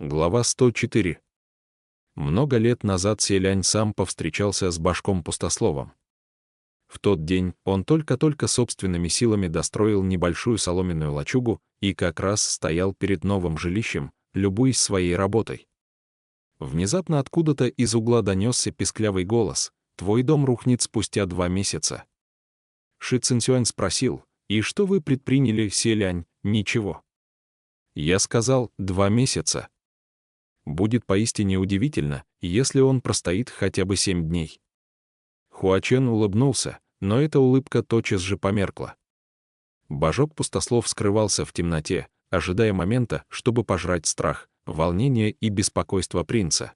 Глава 104. Много лет назад Селянь сам повстречался с Башком-пустословом. В тот день он только-только собственными силами достроил небольшую соломенную лачугу и как раз стоял перед новым жилищем, любуясь своей работой. Внезапно откуда-то из угла донесся писклявый голос: «Твой дом рухнет спустя 2 месяца». Ши Цинцюань спросил: «И что вы предприняли, Селянь?» «Ничего». Я сказал: «2 месяца». Будет поистине удивительно, если он простоит хотя бы 7 дней. Хуачен улыбнулся, но эта улыбка тотчас же померкла. Божок-пустослов скрывался в темноте, ожидая момента, чтобы пожрать страх, волнение и беспокойство принца.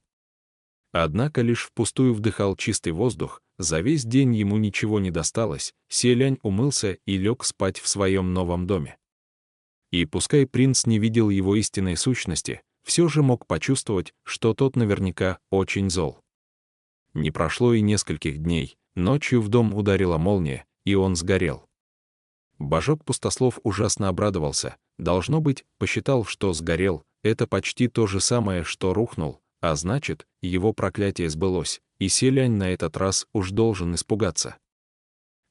Однако лишь впустую вдыхал чистый воздух, за весь день ему ничего не досталось, Селянь умылся и лег спать в своем новом доме. И пускай принц не видел его истинной сущности, все же мог почувствовать, что тот наверняка очень зол. Не прошло и нескольких дней, ночью в дом ударила молния, и он сгорел. Божок-пустослов ужасно обрадовался, должно быть, посчитал, что сгорел, это почти то же самое, что рухнул, а значит, его проклятие сбылось, и Селянь на этот раз уж должен испугаться.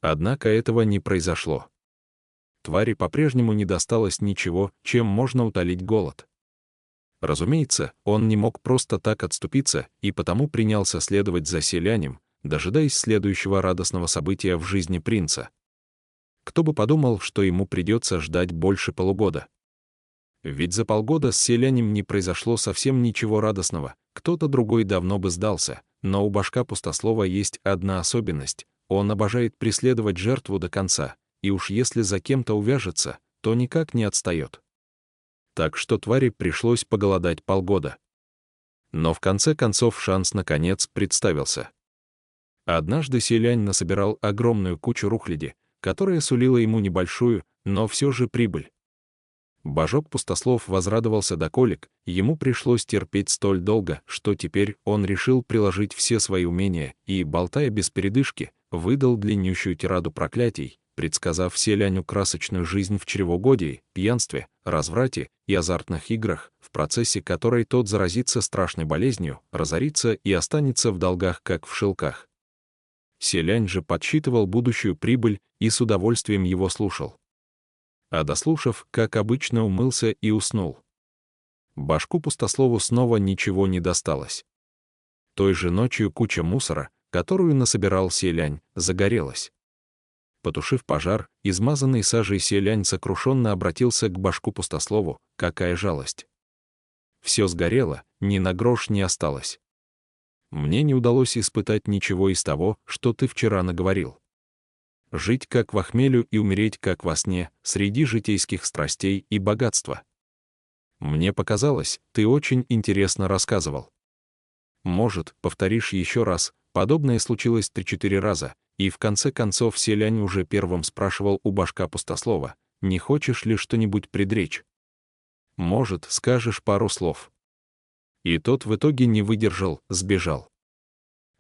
Однако этого не произошло. Твари по-прежнему не досталось ничего, чем можно утолить голод. Разумеется, он не мог просто так отступиться и потому принялся следовать за Селянем, дожидаясь следующего радостного события в жизни принца. Кто бы подумал, что ему придется ждать больше полугода. Ведь за полгода с Селянем не произошло совсем ничего радостного, кто-то другой давно бы сдался, но у Башка-пустослова есть одна особенность: он обожает преследовать жертву до конца, и уж если за кем-то увяжется, то никак не отстает. Так что твари пришлось поголодать полгода. Но в конце концов шанс наконец представился. Однажды Селянь насобирал огромную кучу рухляди, которая сулила ему небольшую, но все же прибыль. Божок-пустослов возрадовался до колик, ему пришлось терпеть столь долго, что теперь он решил приложить все свои умения и, болтая без передышки, выдал длиннющую тираду проклятий, предсказав Селяню красочную жизнь в чревоугодии, пьянстве, разврате и азартных играх, в процессе которой тот заразится страшной болезнью, разорится и останется в долгах, как в шелках. Селянь же подсчитывал будущую прибыль и с удовольствием его слушал. А дослушав, как обычно, умылся и уснул. Башку-пустослову снова ничего не досталось. Той же ночью куча мусора, которую насобирал Селянь, загорелась. Потушив пожар, измазанный сажей Селянь сокрушенно обратился к Башку-пустослову: «Какая жалость! Все сгорело, ни на грош не осталось. Мне не удалось испытать ничего из того, что ты вчера наговорил. Жить как во хмелю и умереть как во сне, среди житейских страстей и богатства. Мне показалось, ты очень интересно рассказывал. Может, повторишь еще раз?» Подобное случилось 3-4 раза, и в конце концов Селянь уже первым спрашивал у Башка-пустослова: «Не хочешь ли что-нибудь предречь? Может, скажешь пару слов?» И тот в итоге не выдержал, сбежал.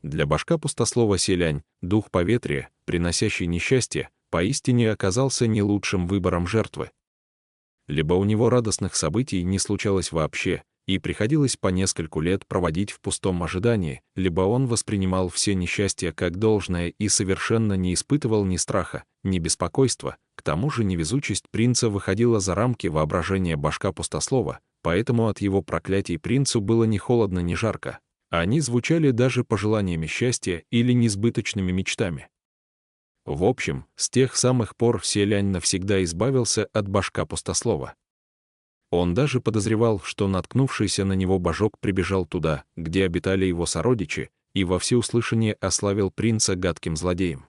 Для Башка-пустослова Селянь, дух поветрия, приносящий несчастье, поистине оказался не лучшим выбором жертвы. Либо у него радостных событий не случалось вообще, и приходилось по нескольку лет проводить в пустом ожидании, либо он воспринимал все несчастья как должное и совершенно не испытывал ни страха, ни беспокойства. К тому же невезучесть принца выходила за рамки воображения Башка-пустослова, поэтому от его проклятий принцу было ни холодно, ни жарко. Они звучали даже пожеланиями счастья или несбыточными мечтами. В общем, с тех самых пор Селянь навсегда избавился от Башка-пустослова. Он даже подозревал, что наткнувшийся на него божок прибежал туда, где обитали его сородичи, и во всеуслышание ославил принца гадким злодеем.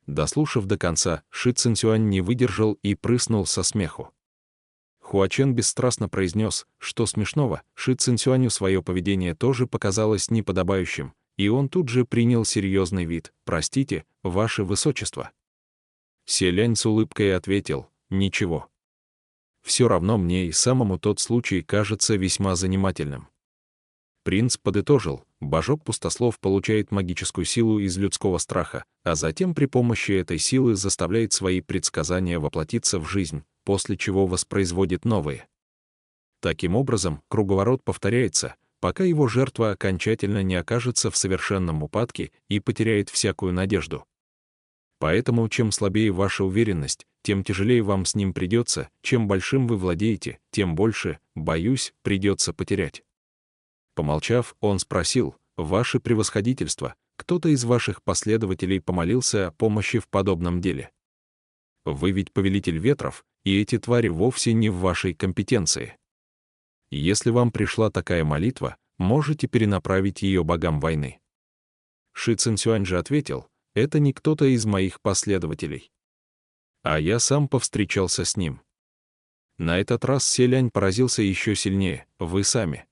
Дослушав до конца, Ши Цинцюань не выдержал и прыснул со смеху. Хуачен бесстрастно произнес, что смешного. Ши Цинцюаню свое поведение тоже показалось неподобающим, и он тут же принял серьезный вид: «Простите, ваше высочество». Селянь с улыбкой ответил: «Ничего. Все равно мне и самому тот случай кажется весьма занимательным». Принц подытожил: Божок-пустослов получает магическую силу из людского страха, а затем при помощи этой силы заставляет свои предсказания воплотиться в жизнь, после чего воспроизводит новые. Таким образом, круговорот повторяется, пока его жертва окончательно не окажется в совершенном упадке и потеряет всякую надежду. Поэтому, чем слабее ваша уверенность, тем тяжелее вам с ним придется, чем большим вы владеете, тем больше, боюсь, придется потерять. Помолчав, он спросил: «Ваше превосходительство, кто-то из ваших последователей помолился о помощи в подобном деле? Вы ведь повелитель ветров, и эти твари вовсе не в вашей компетенции. Если вам пришла такая молитва, можете перенаправить ее богам войны». Ши Цинсюань же ответил: «Это не кто-то из моих последователей. А я сам повстречался с ним». На этот раз Селянь поразился еще сильнее: «Вы сами».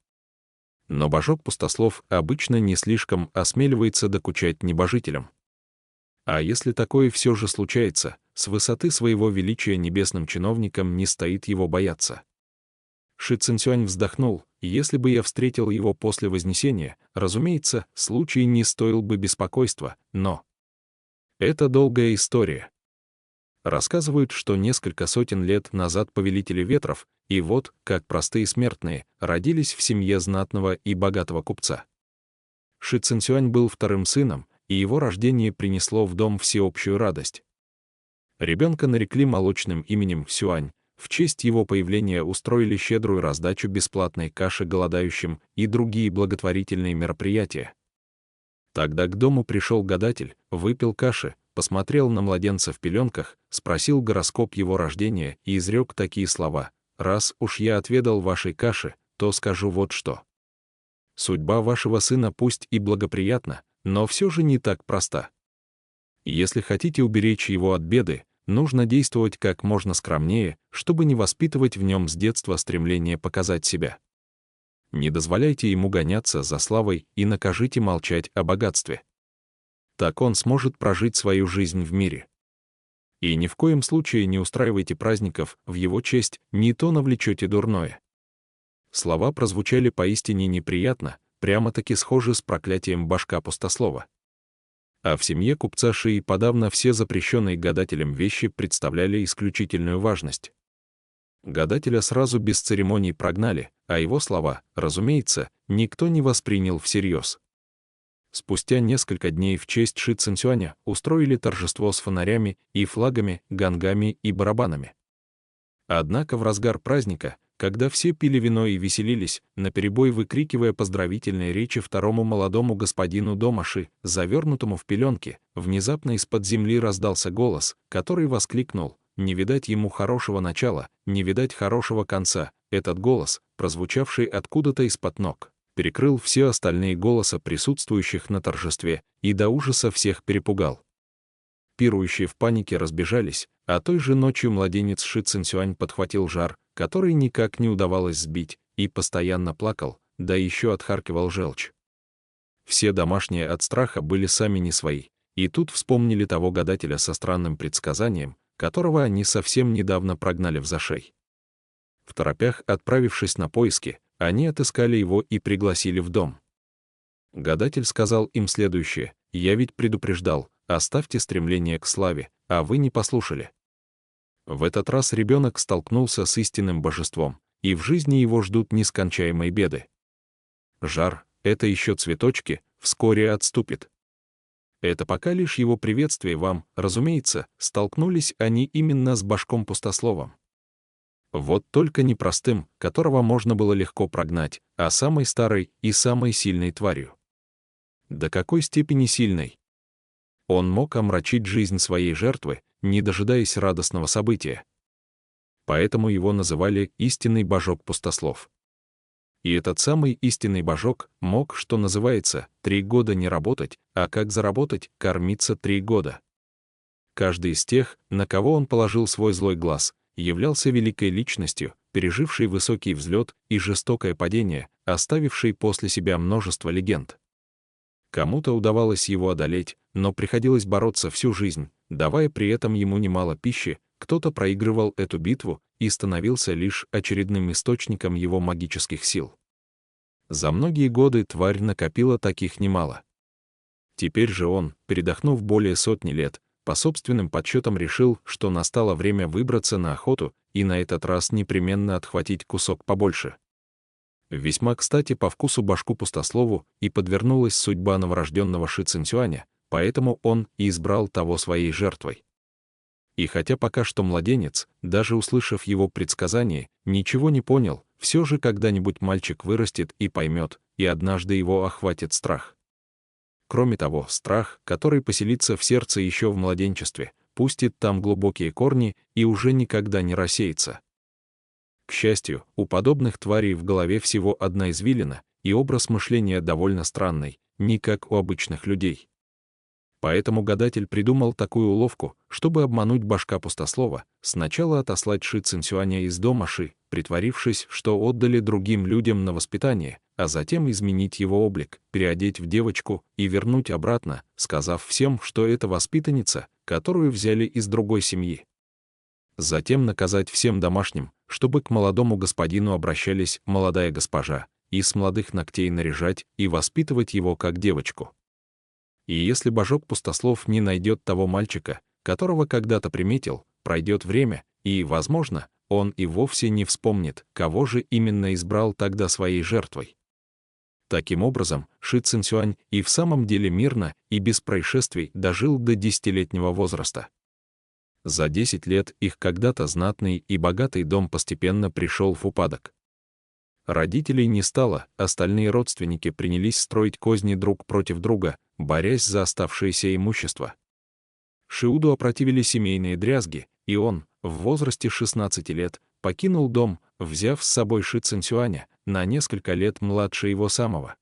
Но божок-пустослов обычно не слишком осмеливается докучать небожителям. А если такое все же случается, с высоты своего величия небесным чиновникам не стоит его бояться. Ши Цинсюань вздохнул: «Если бы я встретил его после Вознесения, разумеется, случай не стоил бы беспокойства, но...» Это долгая история. Рассказывают, что несколько сотен лет назад повелители ветров, и вот, как простые смертные, родились в семье знатного и богатого купца. Ши Цинсюань был вторым сыном, и его рождение принесло в дом всеобщую радость. Ребенка нарекли молочным именем Сюань. В честь его появления устроили щедрую раздачу бесплатной каши голодающим и другие благотворительные мероприятия. Тогда к дому пришел гадатель, выпил каши, посмотрел на младенца в пеленках, спросил гороскоп его рождения и изрек такие слова: «Раз уж я отведал вашей каши, то скажу вот что. Судьба вашего сына пусть и благоприятна, но все же не так проста. Если хотите уберечь его от беды, нужно действовать как можно скромнее, чтобы не воспитывать в нем с детства стремление показать себя. Не дозволяйте ему гоняться за славой и накажите молчать о богатстве. Так он сможет прожить свою жизнь в мире. И ни в коем случае не устраивайте праздников в его честь, не то навлечете дурное». Слова прозвучали поистине неприятно, прямо-таки схожи с проклятием божка-пустослова. А в семье купца Ши подавно все запрещенные гадателем вещи представляли исключительную важность. Гадателя сразу без церемоний прогнали, а его слова, разумеется, никто не воспринял всерьез. Спустя несколько дней в честь Ши Цинсюаня устроили торжество с фонарями и флагами, гонгами и барабанами. Однако в разгар праздника, когда все пили вино и веселились, наперебой выкрикивая поздравительные речи второму молодому господину дома Ши, завернутому в пеленки, внезапно из-под земли раздался голос, который воскликнул: «Не видать ему хорошего начала, не видать хорошего конца». Этот голос, прозвучавший откуда-то из-под ног, перекрыл все остальные голоса присутствующих на торжестве и до ужаса всех перепугал. Пирующие в панике разбежались, а той же ночью младенец Ши Цинсюань подхватил жар, который никак не удавалось сбить, и постоянно плакал, да еще отхаркивал желчь. Все домашние от страха были сами не свои, и тут вспомнили того гадателя со странным предсказанием, которого они совсем недавно прогнали в зашей. Второпях отправившись на поиски, они отыскали его и пригласили в дом. Гадатель сказал им следующее: «Я ведь предупреждал, оставьте стремление к славе, а вы не послушали». В этот раз ребенок столкнулся с истинным божеством, и в жизни его ждут нескончаемые беды. Жар — это еще цветочки, вскоре отступит. Это пока лишь его приветствие вам, разумеется, столкнулись они именно с божком-пустословом. Вот только не простым, которого можно было легко прогнать, а самой старой и самой сильной тварью. До какой степени сильной? Он мог омрачить жизнь своей жертвы, не дожидаясь радостного события. Поэтому его называли истинный божок-пустослов. И этот самый истинный божок мог, что называется, 3 года не работать, а как заработать, кормиться 3 года. Каждый из тех, на кого он положил свой злой глаз, являлся великой личностью, пережившей высокий взлет и жестокое падение, оставившей после себя множество легенд. Кому-то удавалось его одолеть, но приходилось бороться всю жизнь, давая при этом ему немало пищи, кто-то проигрывал эту битву и становился лишь очередным источником его магических сил. За многие годы тварь накопила таких немало. Теперь же он, передохнув более 100 лет, по собственным подсчетам решил, что настало время выбраться на охоту и на этот раз непременно отхватить кусок побольше. Весьма кстати по вкусу башку пустослову и подвернулась судьба новорожденного Ши Цинцюаня, поэтому он и избрал того своей жертвой. И хотя пока что младенец, даже услышав его предсказание, ничего не понял, все же когда-нибудь мальчик вырастет и поймет, и однажды его охватит страх. Кроме того, страх, который поселится в сердце еще в младенчестве, пустит там глубокие корни и уже никогда не рассеется. К счастью, у подобных тварей в голове всего одна извилина, и образ мышления довольно странный, не как у обычных людей. Поэтому гадатель придумал такую уловку, чтобы обмануть башка пустослова, сначала отослать Ши Цинцюаня из дома Ши, притворившись, что отдали другим людям на воспитание, а затем изменить его облик, переодеть в девочку и вернуть обратно, сказав всем, что это воспитанница, которую взяли из другой семьи. Затем наказать всем домашним, чтобы к молодому господину обращались «молодая госпожа», и с молодых ногтей наряжать и воспитывать его как девочку. И если божок-пустослов не найдет того мальчика, которого когда-то приметил, пройдет время, и, возможно, он и вовсе не вспомнит, кого же именно избрал тогда своей жертвой. Таким образом, Ши Цинцюань и в самом деле мирно и без происшествий дожил до 10-летнего возраста. За 10 лет их когда-то знатный и богатый дом постепенно пришел в упадок. Родителей не стало, остальные родственники принялись строить козни друг против друга, борясь за оставшееся имущество. Шиуду опротивили семейные дрязги, и он, в возрасте 16 лет, покинул дом, взяв с собой Ши Цинцюаня, на несколько лет младше его самого.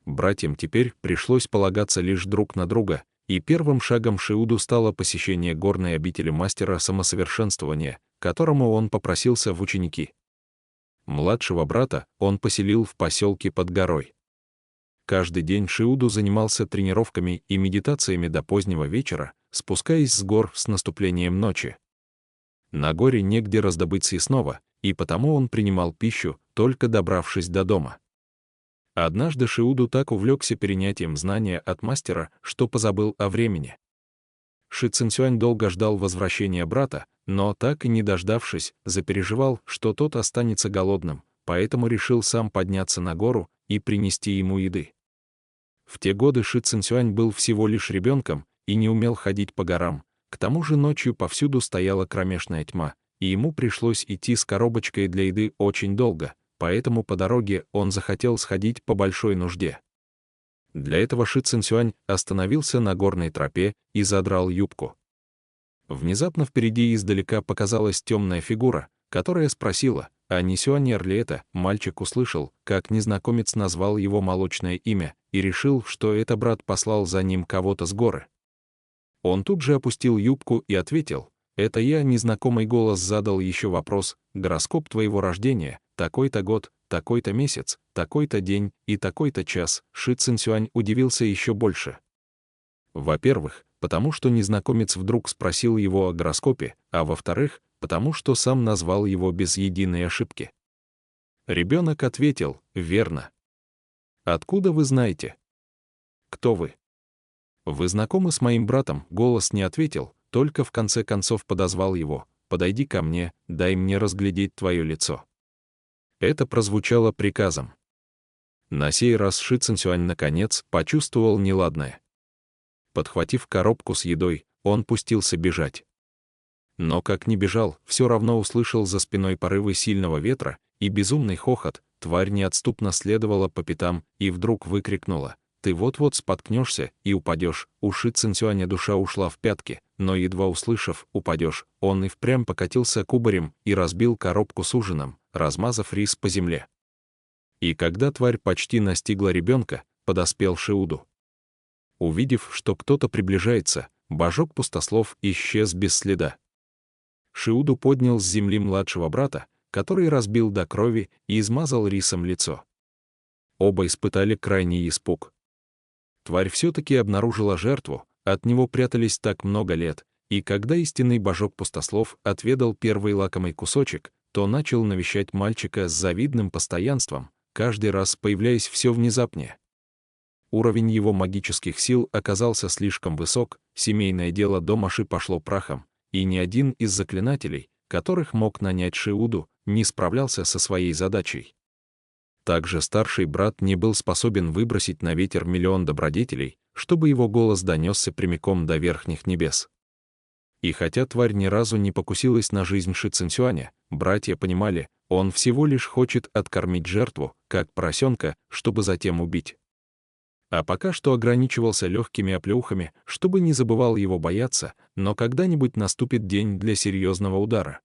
Братьям теперь пришлось полагаться лишь друг на друга, и первым шагом Шиуду стало посещение горной обители мастера самосовершенствования, которому он попросился в ученики. Младшего брата он поселил в поселке под горой. Каждый день Шиуду занимался тренировками и медитациями до позднего вечера, спускаясь с гор с наступлением ночи. На горе негде раздобыть съестного, и потому он принимал пищу, только добравшись до дома. Однажды Шиуду так увлекся перенятием знания от мастера, что позабыл о времени. Ши Цинцюань долго ждал возвращения брата, но, так и не дождавшись, запереживал, что тот останется голодным, поэтому решил сам подняться на гору и принести ему еды. В те годы Ши Цинцюань был всего лишь ребенком и не умел ходить по горам, к тому же ночью повсюду стояла кромешная тьма, и ему пришлось идти с коробочкой для еды очень долго, поэтому по дороге он захотел сходить по большой нужде. Для этого Ши Цинцюань остановился на горной тропе и задрал юбку. Внезапно впереди издалека показалась темная фигура, которая спросила, а не сюанер ли это. Мальчик услышал, как незнакомец назвал его молочное имя, и решил, что это брат послал за ним кого-то с горы. Он тут же опустил юбку и ответил: «Это я». Незнакомый голос задал еще вопрос: «Гороскоп твоего рождения, такой-то год, такой-то месяц, такой-то день и такой-то час». Ши Цинцюань удивился еще больше. Во-первых, потому что незнакомец вдруг спросил его о гороскопе, а во-вторых, потому что сам назвал его без единой ошибки. Ребенок ответил: «Верно». «Откуда вы знаете?» «Кто вы?» «Вы знакомы с моим братом?» Голос не ответил, только в конце концов подозвал его: «Подойди ко мне, дай мне разглядеть твое лицо». Это прозвучало приказом. На сей раз Ши Цинцюань наконец почувствовал неладное. Подхватив коробку с едой, он пустился бежать. Но как ни бежал, все равно услышал за спиной порывы сильного ветра и безумный хохот. Тварь неотступно следовала по пятам и вдруг выкрикнула: «Ты вот-вот споткнешься и упадешь». У Ши Цинцюаня душа ушла в пятки, но едва услышав «упадешь», он и впрямь покатился кубарем и разбил коробку с ужином, размазав рис по земле. И когда тварь почти настигла ребенка, подоспел Шиуду. Увидев, что кто-то приближается, божок-пустослов исчез без следа. Шиуду поднял с земли младшего брата, который разбил до крови и измазал рисом лицо. Оба испытали крайний испуг. Тварь все-таки обнаружила жертву, от него прятались так много лет, и когда истинный божок-пустослов отведал первый лакомый кусочек, то начал навещать мальчика с завидным постоянством, каждый раз появляясь все внезапнее. Уровень его магических сил оказался слишком высок, семейное дело дома Ши пошло прахом, и ни один из заклинателей, которых мог нанять Шиуду, не справлялся со своей задачей. Также старший брат не был способен выбросить на ветер миллион добродетелей, чтобы его голос донесся прямиком до верхних небес. И хотя тварь ни разу не покусилась на жизнь Ши Цинсюаня, братья понимали, он всего лишь хочет откормить жертву, как поросенка, чтобы затем убить. А пока что ограничивался легкими оплеухами, чтобы не забывал его бояться, но когда-нибудь наступит день для серьезного удара.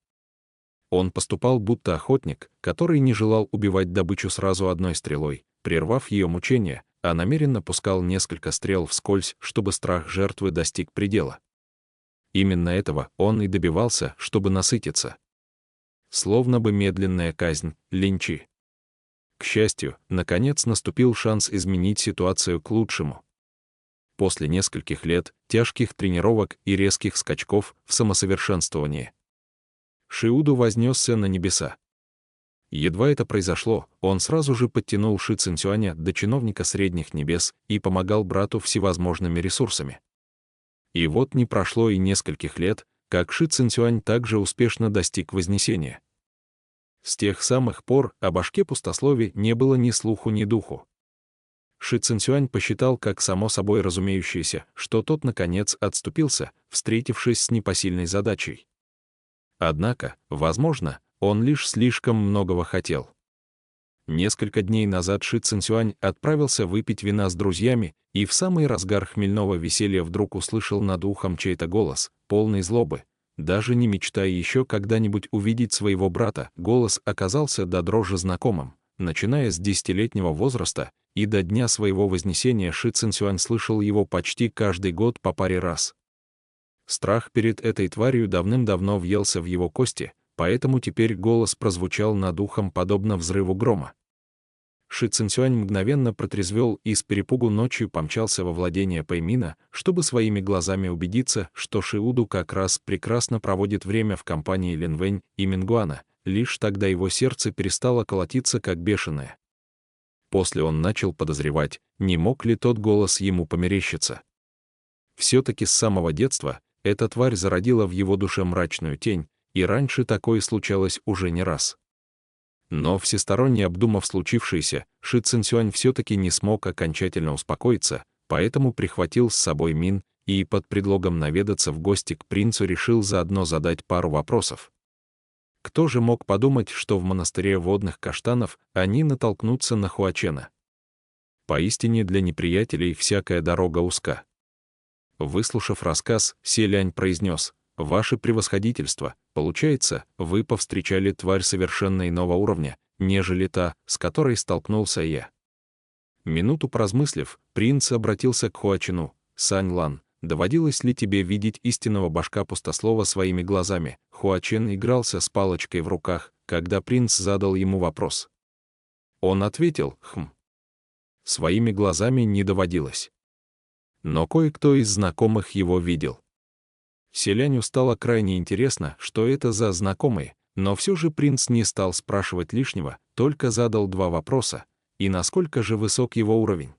Он поступал будто охотник, который не желал убивать добычу сразу одной стрелой, прервав ее мучения, а намеренно пускал несколько стрел вскользь, чтобы страх жертвы достиг предела. Именно этого он и добивался, чтобы насытиться. Словно бы медленная казнь, линчи. К счастью, наконец наступил шанс изменить ситуацию к лучшему. После нескольких лет тяжких тренировок и резких скачков в самосовершенствовании Шиуду вознесся на небеса. Едва это произошло, он сразу же подтянул Ши Цинсюаня до чиновника средних небес и помогал брату всевозможными ресурсами. И вот не прошло и нескольких лет, как Ши Цинсюань также успешно достиг вознесения. С тех самых пор о башке пустослове не было ни слуху, ни духу. Ши Цинсюань посчитал как само собой разумеющееся, что тот наконец отступился, встретившись с непосильной задачей. Однако, возможно, он лишь слишком многого хотел. Несколько дней назад Ши Цинсюань отправился выпить вина с друзьями и в самый разгар хмельного веселья вдруг услышал над ухом чей-то голос, полный злобы. Даже не мечтая еще когда-нибудь увидеть своего брата, голос оказался до дрожи знакомым. Начиная с 10-летнего возраста и до дня своего вознесения Ши Цинсюань слышал его почти каждый год по паре раз. Страх перед этой тварью давным-давно въелся в его кости, поэтому теперь голос прозвучал над ухом подобно взрыву грома. Ши Цинсюань мгновенно протрезвел и с перепугу ночью помчался во владение Пэймина, чтобы своими глазами убедиться, что Шиуду как раз прекрасно проводит время в компании Линвэнь и Мингуана. Лишь тогда его сердце перестало колотиться как бешеное. После он начал подозревать, не мог ли тот голос ему померещиться. Все-таки с самого детства эта тварь зародила в его душе мрачную тень, и раньше такое случалось уже не раз. Но всесторонне обдумав случившееся, Ши Цинсюань все-таки не смог окончательно успокоиться, поэтому прихватил с собой Мин и под предлогом наведаться в гости к принцу решил заодно задать пару вопросов. Кто же мог подумать, что в монастыре водных каштанов они натолкнутся на Хуачена? Поистине для неприятелей всякая дорога узка. Выслушав рассказ, Селянь произнес: «Ваше превосходительство, получается, вы повстречали тварь совершенно иного уровня, нежели та, с которой столкнулся я». Минуту поразмыслив, принц обратился к Хуачену: «Сань Лан, доводилось ли тебе видеть истинного башка пустослова своими глазами?» Хуачен игрался с палочкой в руках, когда принц задал ему вопрос. Он ответил: «Своими глазами не доводилось. Но кое-кто из знакомых его видел». Селяню стало крайне интересно, что это за знакомые, но все же принц не стал спрашивать лишнего, только задал два вопроса: и насколько же высок его уровень?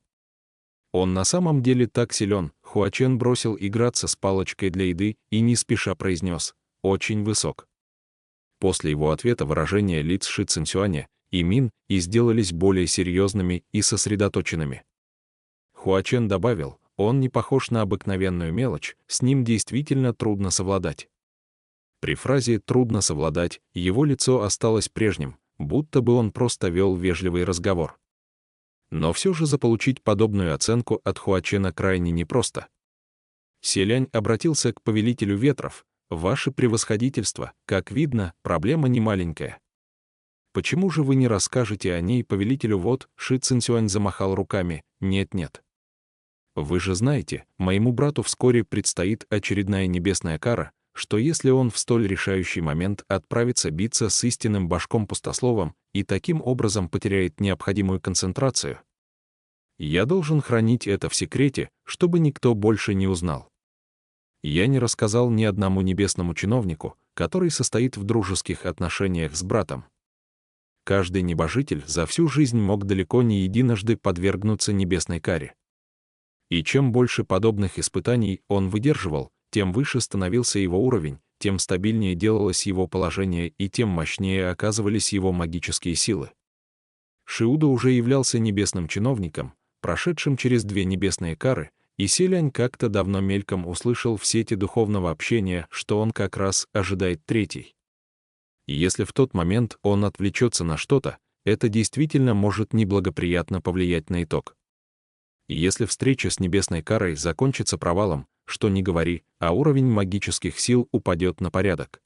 Он на самом деле так силен? Хуачен бросил играться с палочкой для еды и не спеша произнес: «Очень высок». После его ответа выражения лиц Ши Цинсюаня и Мин и сделались более серьезными и сосредоточенными. Хуачен добавил: «Он не похож на обыкновенную мелочь, с ним действительно трудно совладать». При фразе «трудно совладать» его лицо осталось прежним, будто бы он просто вел вежливый разговор. Но все же заполучить подобную оценку от Хуачена крайне непросто. Селянь обратился к повелителю ветров: «Ваше превосходительство, как видно, проблема не маленькая. Почему же вы не расскажете о ней повелителю вод?» Ши Цинсюань замахал руками: «Нет-нет. Вы же знаете, моему брату вскоре предстоит очередная небесная кара, что если он в столь решающий момент отправится биться с истинным башком-пустословом и таким образом потеряет необходимую концентрацию, я должен хранить это в секрете, чтобы никто больше не узнал. Я не рассказал ни одному небесному чиновнику, который состоит в дружеских отношениях с братом. Каждый небожитель за всю жизнь мог далеко не единожды подвергнуться небесной каре. И чем больше подобных испытаний он выдерживал, тем выше становился его уровень, тем стабильнее делалось его положение и тем мощнее оказывались его магические силы. Шиуда уже являлся небесным чиновником, прошедшим через 2 небесные кары, и Селянь как-то давно мельком услышал в сети духовного общения, что он как раз ожидает 3-й. И если в тот момент он отвлечется на что-то, это действительно может неблагоприятно повлиять на итог. И если встреча с небесной карой закончится провалом, что ни говори, а уровень магических сил упадет на порядок.